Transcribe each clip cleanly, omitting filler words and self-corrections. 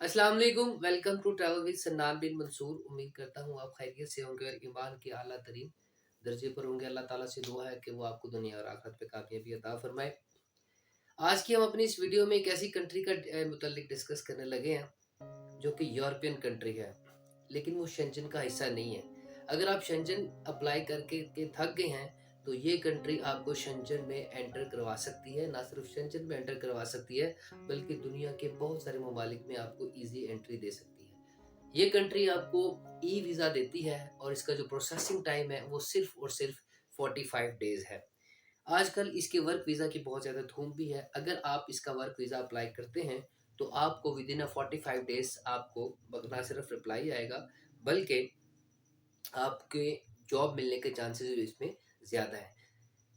अस्सलाम वालेकुम। Welcome to travel with सन्नान बिन मंसूर। उम्मीद करता हूँ आप खैरियत से होंगे और ईमान के आला तरीन दर्जे पर होंगे। अल्लाह ताला से दुआ है कि वो आपको दुनिया और आखिरत पे कामयाबी अता फरमाए। आज की हम अपनी इस वीडियो में एक ऐसी कंट्री का मुतालिक डिस्कस करने लगे हैं जो कि यूरोपियन कंट्री है, लेकिन वो शेंजन का हिस्सा नहीं है। अगर आप शेंजन अप्लाई करके के थक गए हैं तो ये कंट्री आपको शेंजन में एंटर करवा सकती है। ना सिर्फ शेंजन में एंटर करवा सकती है बल्कि दुनिया के बहुत सारे ममालिक में आपको ईजी एंट्री दे सकती है। ये कंट्री आपको ई वीज़ा देती है और इसका जो प्रोसेसिंग टाइम है वो सिर्फ और सिर्फ 45 डेज़ है। आजकल इसके वर्क वीज़ा की बहुत ज़्यादा धूम भी है। अगर आप इसका वर्क वीज़ा अप्लाई करते हैं तो आपको विदिन 45 डेज़ आपको ना सिर्फ रिप्लाई आएगा बल्कि आपके जॉब मिलने के चांसेस इसमें ज़्यादा है।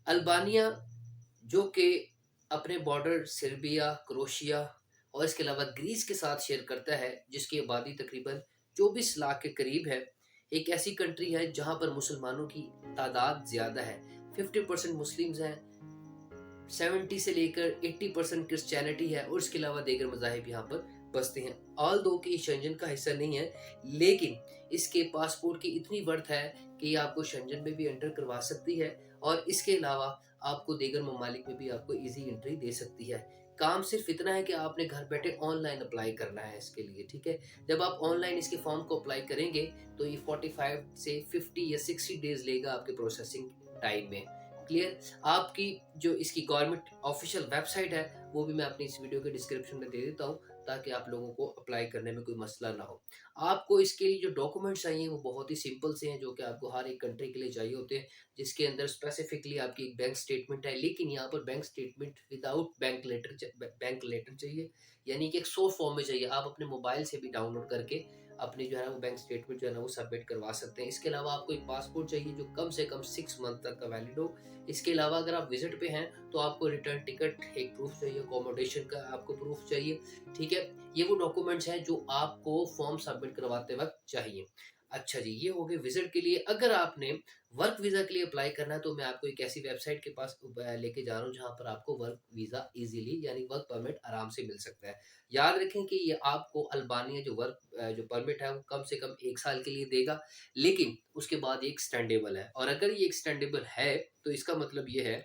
अल्बानिया जो कि अपने बॉर्डर सर्बिया, क्रोएशिया और इसके अलावा ग्रीस के साथ शेयर करता है, जिसकी आबादी तकरीबन 24 लाख के करीब है। एक ऐसी कंट्री है जहाँ पर मुसलमानों की तादाद ज़्यादा है। 50% मुस्लिम्स हैं, 70 से लेकर 80% क्रिश्चियनिटी है और इसके अलावा दीगर मज़ाहिब यहाँ पर बसते हैं। ऑल दो कि शेंजन का हिस्सा नहीं है, लेकिन इसके पासपोर्ट की इतनी वर्थ है कि ये आपको शेंजन में भी एंटर करवा सकती है और इसके अलावा आपको दीगर ममालिक में भी आपको ईज़ी एंट्री दे सकती है। काम सिर्फ इतना है कि आपने घर बैठे ऑनलाइन अप्लाई करना है इसके लिए, ठीक है? जब आप ऑनलाइन इसके फॉर्म को अप्लाई करेंगे तो ये 45 से 50 या 60 डेज़ लेगा आपके प्रोसेसिंग टाइम में। क्लियर? आपकी जो इसकी गवर्नमेंट ऑफिशियल वेबसाइट है वो भी मैं अपनी इस वीडियो के डिस्क्रिप्शन में दे देता हूँ ताकि आप लोगों को अप्लाई करने में कोई मसला ना हो। आपको इसके लिए जो डॉक्यूमेंट्स चाहिए वो बहुत ही सिंपल से हैं जो कि आपको हर एक कंट्री के लिए चाहिए होते हैं, जिसके अंदर स्पेसिफिकली आपकी एक बैंक स्टेटमेंट है। लेकिन यहाँ पर bank statement without bank letter चाहिए, यानी कि एक सॉफ्ट फॉर्म में चाहिए। आप अपने मोबाइल से भी डाउनलोड करके अपनी जो है ना वो बैंक स्टेटमेंट जो है ना वो सबमिट करवा सकते हैं। इसके अलावा आपको एक पासपोर्ट चाहिए जो कम से कम 6 मंथ तक का वैलिड हो। इसके अलावा अगर आप विजिट पे हैं तो आपको रिटर्न टिकट एक प्रूफ चाहिए, अकोमोडेशन का आपको प्रूफ चाहिए, ठीक है? ये वो डॉक्यूमेंट्स हैं जो आपको फॉर्म सबमिट करवाते वक्त चाहिए। अच्छा जी, ये हो गए विजिट के लिए। अगर आपने वर्क वीज़ा के लिए अप्लाई करना है तो मैं आपको एक ऐसी वेबसाइट के पास लेके जा रहा हूँ जहाँ पर आपको वर्क वीज़ा ईज़िली यानी वर्क परमिट आराम से मिल सकता है। याद रखें कि ये आपको अल्बानिया जो परमिट है वो कम से कम 1 साल के लिए देगा, लेकिन उसके बाद ये एक्सटेंडेबल है और अगर ये एक्सटेंडेबल है तो इसका मतलब ये है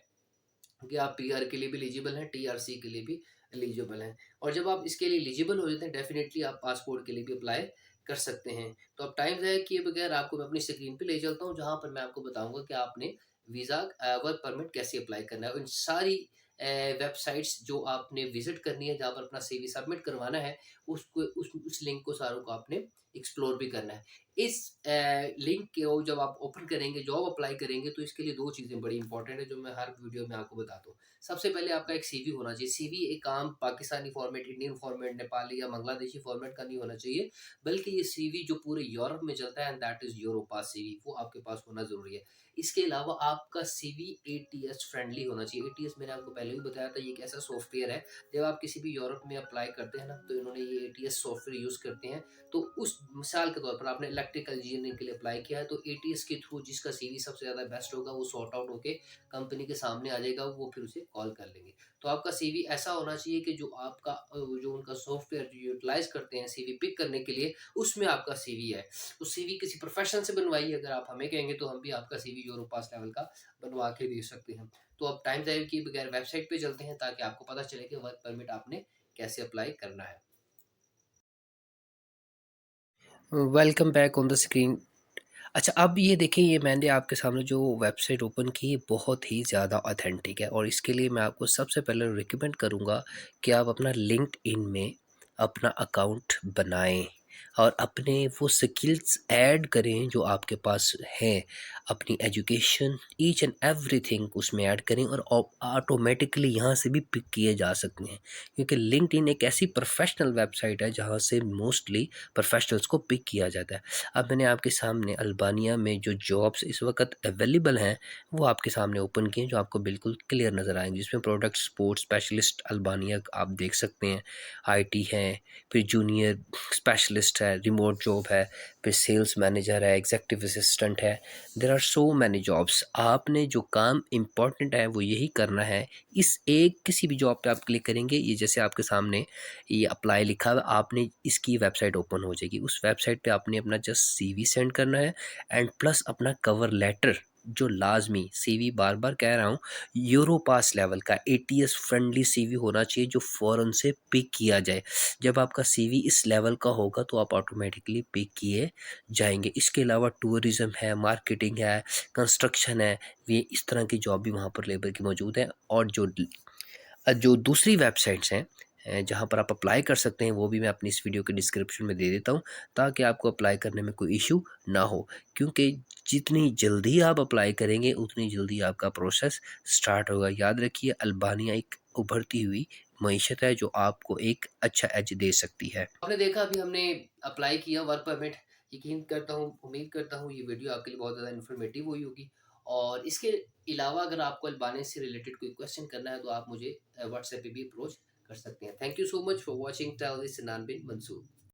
कि आप पीआर के लिए भी एलिजिबल हैं, टीआरसी के लिए भी एलिजिबल हैं और जब आप इसके लिए एलिजिबल हो जाते हैं डेफिनिटली आप पासपोर्ट के लिए भी अप्लाई कर सकते हैं। तो अब टाइम ज़ाया किए बगैर आपको मैं अपनी स्क्रीन पे ले चलता हूँ जहाँ पर मैं आपको बताऊँगा कि आपने वीज़ा वर्क परमिट कैसे अप्लाई करना है। इन सारी वेबसाइट्स जो आपने विज़िट करनी है, जहाँ पर अपना सीवी सबमिट करवाना है, उसको उस लिंक को सारों को आपने एक्सप्लोर भी करना है। इस लिंक को जब आप ओपन करेंगे, जॉब अप्लाई करेंगे तो इसके लिए 2 चीज़ें बड़ी इंपॉर्टेंट है जो मैं हर वीडियो में आपको बताता हूँ। सबसे पहले आपका एक सीवी होना चाहिए। सीवी एक आम Pakistani format, Indian format, Nepali या बांग्लादेशी फॉर्मेट का नहीं होना चाहिए, बल्कि ये सीवी जो पूरे यूरोप में चलता है and that is Europass CV, वो आपके पास होना ज़रूरी है। इसके अलावा आपका सीवी एटीएस फ्रेंडली होना चाहिए। एटीएस मैंने आपको पहले भी बताया था, ये एक ऐसा सॉफ्टवेयर है, जब आप किसी भी यूरोप में अप्लाई करते हैं ना, तो इन्होंने ये एटीएस सॉफ्टवेयर यूज़ करते हैं। तो उस मिसाल के तौर पर आपने इलेक्ट्रिकल इंजीनियरिंग के लिए अप्लाई किया है तो एटीएस के थ्रू जिसका सीवी सबसे ज़्यादा बेस्ट होगा वो सॉर्ट आउट होके कंपनी के सामने आ जाएगा, वो फिर उसे कॉल कर लेंगे। तो आपका सीवी ऐसा होना चाहिए कि जो आपका जो उनका सॉफ्टवेयर जो यूटिलाइज़ करते हैं सीवी पिक करने के लिए, उसमें आपका सीवी है। तो सीवी किसी प्रोफेशनल से बनवाइए, अगर आप हमें कहेंगे तो हम भी आपका सीवी यूरोपास लेवल का बनवा के दे सकते हैं। तो अब टाइम ज़ाया किए बगैर वेबसाइट पे चलते हैं ताकि आपको पता चले कि वर्क परमिट आपने कैसे अप्लाई करना है। Welcome back on the screen. अच्छा, अब ये देखिए, ये मैंने आपके सामने जो वेबसाइट ओपन की है बहुत ही ज़्यादा ऑथेंटिक है और इसके लिए मैं आपको सबसे पहले रिकमेंड करूँगा कि आप अपना लिंक्डइन में अपना अकाउंट बनाएं और अपने वो स्किल्स ऐड करें जो आपके पास हैं। अपनी एजुकेशन ईच एंड एवरीथिंग उसमें ऐड करें और ऑटोमेटिकली यहाँ से भी पिक किए जा सकते हैं, क्योंकि लिंक्डइन एक ऐसी प्रोफेशनल वेबसाइट है जहाँ से मोस्टली प्रोफेशनल्स को पिक किया जाता है। अब मैंने आपके सामने अल्बानिया में जो जॉब्स इस वक्त अवेलेबल हैं वो आपके सामने ओपन किए, जो आपको बिल्कुल क्लियर नज़र आएंगे, जिसमें प्रोडक्ट सपोर्ट स्पेशलिस्ट अल्बानिया आप देख सकते हैं, आईटी है, फिर जूनियर स्पेशलिस्ट एनालिस्ट है, रिमोट जॉब है, फिर सेल्स मैनेजर है, एग्जीक्यूटिव असिस्टेंट है। There are so many jobs. आपने जो काम इम्पोर्टेंट है वो यही करना है। इस एक किसी भी जॉब पे आप क्लिक करेंगे, ये जैसे आपके सामने ये अप्लाई लिखा हुआ, आपने इसकी वेबसाइट ओपन हो जाएगी। उस वेबसाइट पे आपने अपना जस्ट सीवी सेंड करना है एंड प्लस अपना कवर लेटर, जो लाजमी सीवी, बार बार कह रहा हूँ, यूरोपास लेवल का एटीएस फ्रेंडली सीवी होना चाहिए जो फ़ौरन से पिक किया जाए। जब आपका सीवी इस लेवल का होगा तो आप ऑटोमेटिकली पिक किए जाएंगे। इसके अलावा टूरिज़्म है, मार्केटिंग है, कंस्ट्रक्शन है, ये इस तरह की जॉब भी वहाँ पर लेबर की मौजूद है। और जो जो दूसरी वेबसाइट्स हैं जहाँ पर आप अप्लाई कर सकते हैं, वो भी मैं अपनी इस वीडियो के डिस्क्रिप्शन में दे देता हूँ, ताकि आपको अप्लाई करने में कोई इशू ना हो। क्योंकि जितनी जल्दी आप अप्लाई करेंगे उतनी जल्दी आपका प्रोसेस स्टार्ट होगा। याद रखिए, अल्बानिया एक उभरती हुई मईशत है जो आपको एक अच्छा एज दे सकती है। आपने देखा, अभी हमने अप्लाई किया वर्क परमिट। यकीन करता हूँ, उम्मीद करता हूँ ये वीडियो आपके लिए बहुत ज़्यादा इन्फॉर्मेटिव हुई होगी। और इसके अलावा अगर आपको अल्बानिया से रिलेटेड कोई क्वेश्चन करना है तो आप मुझे व्हाट्सएप पे भी अप्रोच कर सकते हैं। Thank you so much for watching travel with सनान बिन मंसूर।